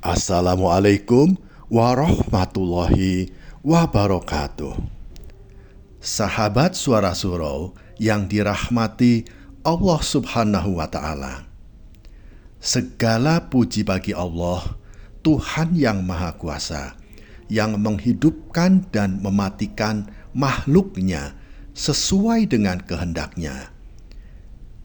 Assalamualaikum warahmatullahi wabarakatuh. Sahabat Suara Surau yang dirahmati Allah Subhanahu wa Ta'ala, segala puji bagi Allah, Tuhan yang Maha Kuasa, yang menghidupkan dan mematikan makhluknya sesuai dengan kehendaknya.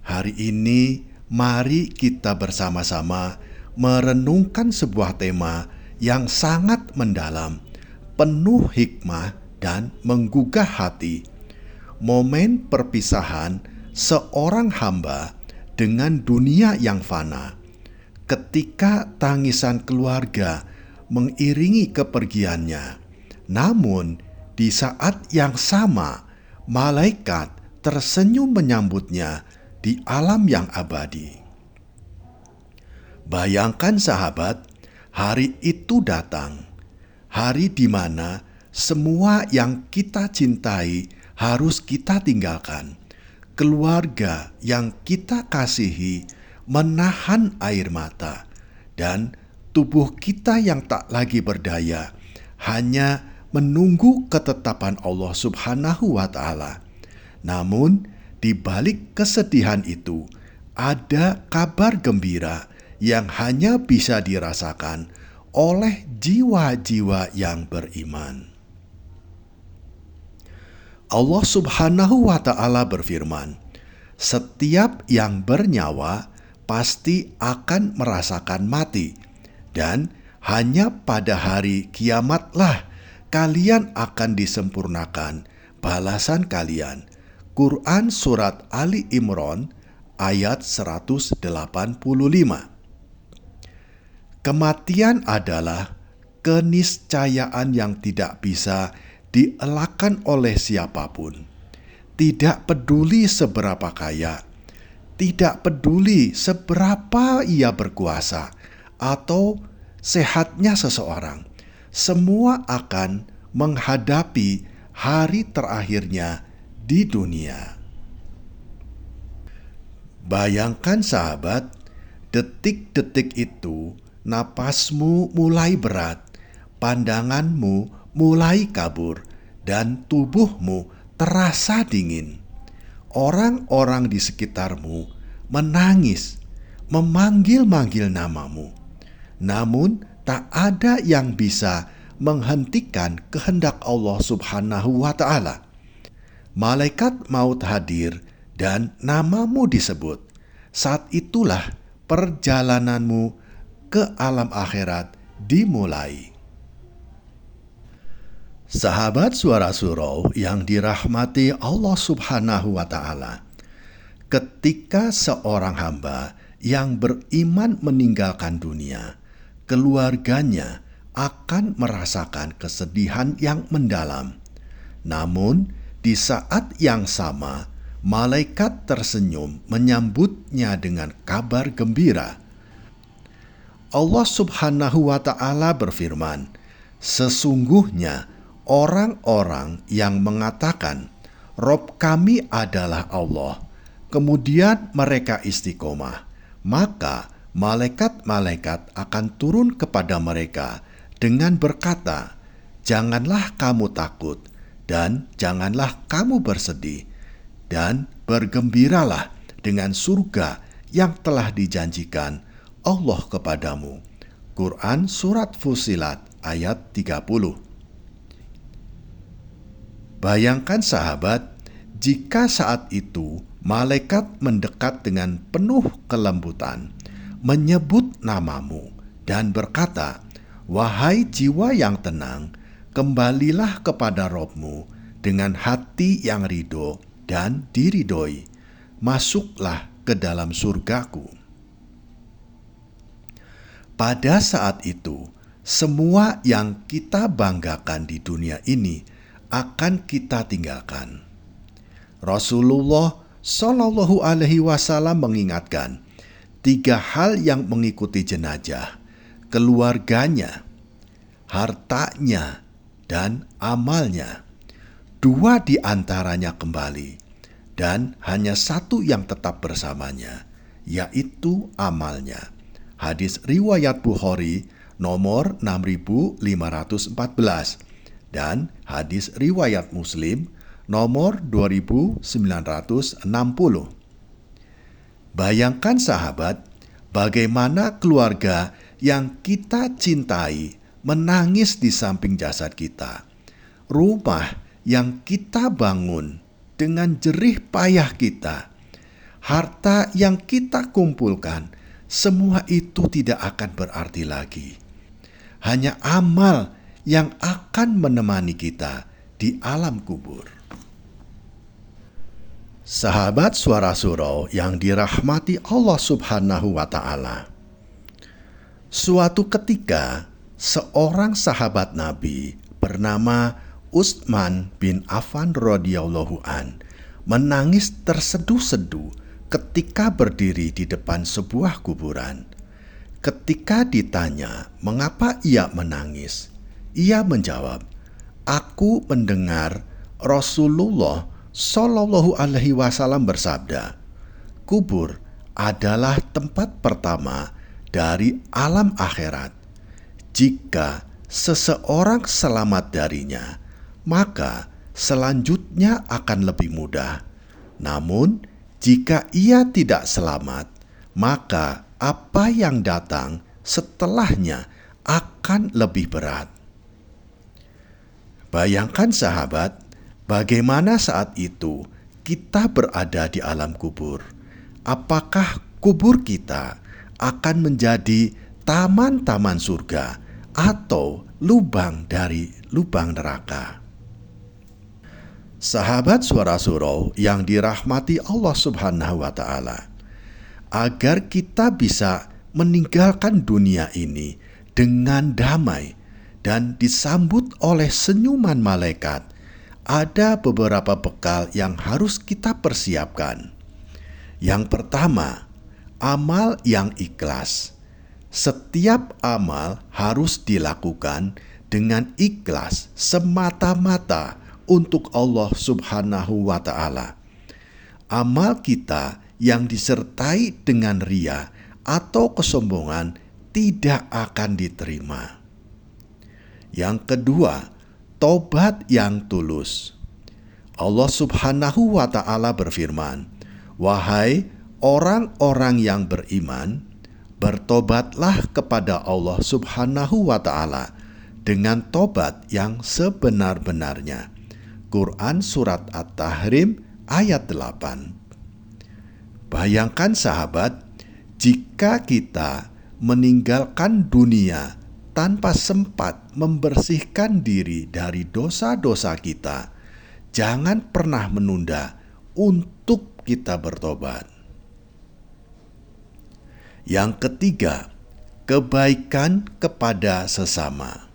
Hari ini mari kita bersama-sama merenungkan sebuah tema yang sangat mendalam, penuh hikmah dan menggugah hati. Momen perpisahan seorang hamba dengan dunia yang fana, ketika tangisan keluarga mengiringi kepergiannya. Namun di saat yang sama, malaikat tersenyum menyambutnya di alam yang abadi. Bayangkan sahabat, hari itu datang, hari di mana semua yang kita cintai harus kita tinggalkan. Keluarga yang kita kasihi menahan air mata, dan tubuh kita yang tak lagi berdaya hanya menunggu ketetapan Allah Subhanahu wa Ta'ala. Namun di balik kesedihan itu ada kabar gembira yang hanya bisa dirasakan oleh jiwa-jiwa yang beriman. Allah Subhanahu wa Ta'ala berfirman, "Setiap yang bernyawa pasti akan merasakan mati, dan hanya pada hari kiamatlah kalian akan disempurnakan balasan kalian." Quran Surat Ali Imran ayat 185. Kematian adalah keniscayaan yang tidak bisa dielakkan oleh siapapun. Tidak peduli seberapa kaya, tidak peduli seberapa ia berkuasa atau sehatnya seseorang, semua akan menghadapi hari terakhirnya di dunia. Bayangkan sahabat, detik-detik itu napasmu mulai berat, pandanganmu mulai kabur, dan tubuhmu terasa dingin. Orang-orang di sekitarmu menangis, memanggil-manggil namamu. Namun tak ada yang bisa menghentikan kehendak Allah Subhanahu wa Ta'ala. Malaikat maut hadir dan namamu disebut. Saat itulah perjalananmu ke alam akhirat dimulai. Sahabat Suara Surau yang dirahmati Allah Subhanahu wa Ta'ala, ketika seorang hamba yang beriman meninggalkan dunia, keluarganya akan merasakan kesedihan yang mendalam. Namun di saat yang sama, malaikat tersenyum menyambutnya dengan kabar gembira. Allah Subhanahu wa Ta'ala berfirman, "Sesungguhnya orang-orang yang mengatakan, 'Rob kami adalah Allah,' kemudian mereka istiqomah, maka malaikat-malaikat akan turun kepada mereka dengan berkata, 'Janganlah kamu takut dan janganlah kamu bersedih, dan bergembiralah dengan surga yang telah dijanjikan Allah kepadamu.'" Quran Surat Fussilat ayat 30. Bayangkan sahabat, jika saat itu malaikat mendekat dengan penuh kelembutan, menyebut namamu dan berkata, "Wahai jiwa yang tenang, kembalilah kepada Robmu dengan hati yang ridho dan diridhoi. Masuklah ke dalam surgaku." Pada saat itu, semua yang kita banggakan di dunia ini akan kita tinggalkan. Rasulullah Shallallahu Alaihi Wasallam mengingatkan 3 hal yang mengikuti jenazah: keluarganya, hartanya, dan amalnya. 2 di antaranya kembali, dan hanya 1 yang tetap bersamanya, yaitu amalnya. Hadis riwayat Bukhari nomor 6514 dan hadis riwayat Muslim nomor 2960. Bayangkan sahabat, bagaimana keluarga yang kita cintai menangis di samping jasad kita. Rumah yang kita bangun dengan jerih payah kita. Harta yang kita kumpulkan, semua itu tidak akan berarti lagi. Hanya amal yang akan menemani kita di alam kubur. Sahabat Suara Surau yang dirahmati Allah Subhanahu wa Ta'ala. Suatu ketika, seorang sahabat Nabi bernama Utsman bin Affan radhiyallahu an menangis terseduh-seduh ketika berdiri di depan sebuah kuburan. Ketika ditanya mengapa ia menangis, ia menjawab, "Aku mendengar Rasulullah Shallallahu Alaihi Wasallam bersabda, kubur adalah tempat pertama dari alam akhirat. Jika seseorang selamat darinya, maka selanjutnya akan lebih mudah. Namun, jika ia tidak selamat, maka apa yang datang setelahnya akan lebih berat." Bayangkan sahabat, bagaimana saat itu kita berada di alam kubur. Apakah kubur kita akan menjadi taman-taman surga atau lubang dari lubang neraka? Sahabat Suara Surau yang dirahmati Allah Subhanahu wa Ta'ala, agar kita bisa meninggalkan dunia ini dengan damai dan disambut oleh senyuman malaikat, ada beberapa bekal yang harus kita persiapkan. Yang pertama, amal yang ikhlas. Setiap amal harus dilakukan dengan ikhlas semata-mata untuk Allah Subhanahu wa Ta'ala. Amal kita yang disertai dengan ria atau kesombongan tidak akan diterima. Yang kedua, tobat yang tulus. Allah Subhanahu wa Ta'ala berfirman, "Wahai orang-orang yang beriman, bertobatlah kepada Allah Subhanahu wa Ta'ala dengan tobat yang sebenar-benarnya." Quran Surat At-Tahrim ayat 8. Bayangkan sahabat, jika kita meninggalkan dunia tanpa sempat membersihkan diri dari dosa-dosa kita, jangan pernah menunda untuk kita bertobat. Yang ketiga, kebaikan kepada sesama.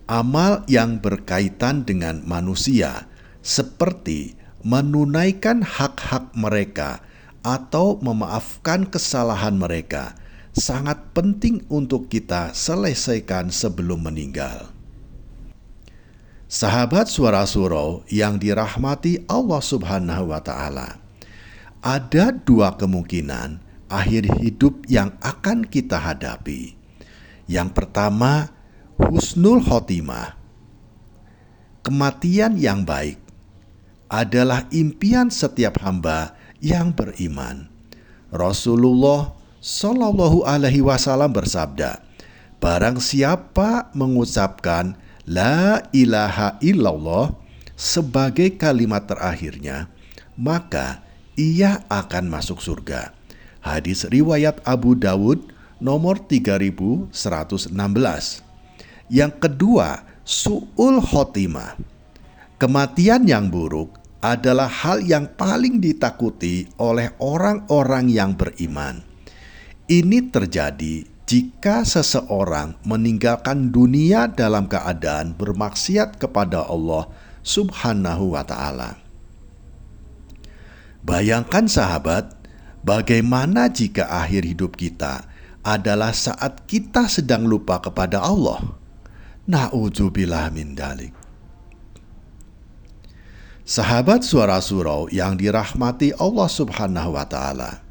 Amal yang berkaitan dengan manusia, seperti menunaikan hak-hak mereka atau memaafkan kesalahan mereka, sangat penting untuk kita selesaikan sebelum meninggal. Sahabat Suara Surau yang dirahmati Allah Subhanahu wa Ta'ala, ada dua kemungkinan akhir hidup yang akan kita hadapi. Yang pertama, husnul khotimah. Kematian yang baik adalah impian setiap hamba yang beriman. Rasulullah Shallallahu Alaihi Wasallam bersabda, barang siapa mengucapkan la ilaha illallah sebagai kalimat terakhirnya, maka ia akan masuk surga. Hadis riwayat Abu Dawud nomor 3116. Yang kedua, su'ul khotimah. Kematian yang buruk adalah hal yang paling ditakuti oleh orang-orang yang beriman. Ini terjadi jika seseorang meninggalkan dunia dalam keadaan bermaksiat kepada Allah Subhanahu wa Ta'ala. Bayangkan sahabat, bagaimana jika akhir hidup kita adalah saat kita sedang lupa kepada Allah? Na'udzubillah min dalik. Sahabat Suara Surau yang dirahmati Allah Subhanahu wa Ta'ala,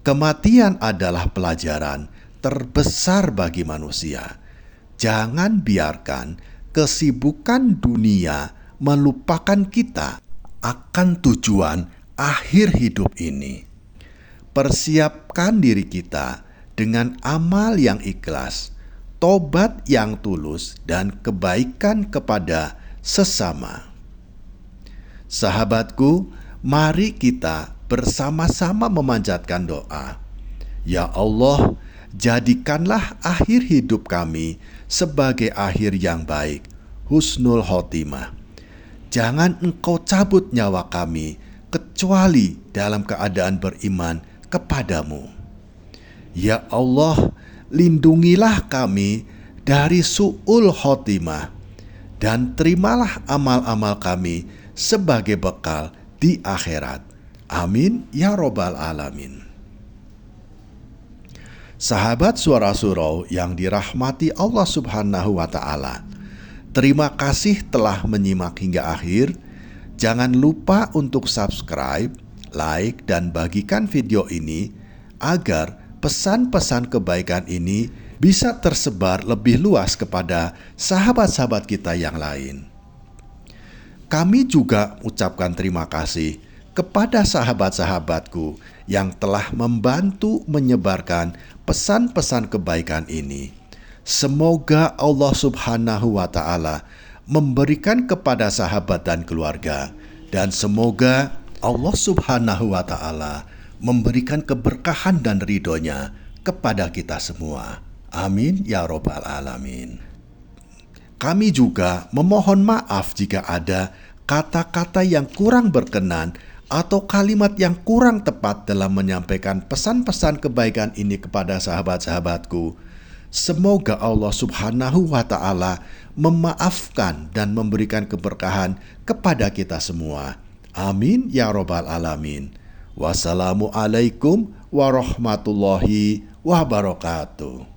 kematian adalah pelajaran terbesar bagi manusia. Jangan biarkan kesibukan dunia melupakan kita akan tujuan akhir hidup ini. Persiapkan diri kita dengan amal yang ikhlas, tobat yang tulus, dan kebaikan kepada sesama. Sahabatku, mari kita bersama-sama memanjatkan doa. Ya Allah, jadikanlah akhir hidup kami sebagai akhir yang baik, husnul khotimah. Jangan Engkau cabut nyawa kami kecuali dalam keadaan beriman kepadamu. Ya Allah, lindungilah kami dari su'ul khotimah, dan terimalah amal-amal kami sebagai bekal di akhirat. Amin ya robbal alamin. Sahabat Suara Surau yang dirahmati Allah Subhanahu wa Ta'ala, terima kasih telah menyimak hingga akhir. Jangan lupa untuk subscribe, like, dan bagikan video ini agar pesan-pesan kebaikan ini bisa tersebar lebih luas kepada sahabat-sahabat kita yang lain. Kami juga ucapkan terima kasih kepada sahabat-sahabatku yang telah membantu menyebarkan pesan-pesan kebaikan ini. Semoga Allah Subhanahu wa Ta'ala memberikan kepada sahabat dan keluarga, dan semoga Allah Subhanahu wa Ta'ala memberikan keberkahan dan ridhonya kepada kita semua. Amin ya robbal alamin. Kami juga memohon maaf jika ada kata-kata yang kurang berkenan atau kalimat yang kurang tepat dalam menyampaikan pesan-pesan kebaikan ini kepada sahabat-sahabatku. Semoga Allah Subhanahu wa Ta'ala memaafkan dan memberikan keberkahan kepada kita semua. Amin ya robbal alamin. Wassalamualaikum warahmatullahi wabarakatuh.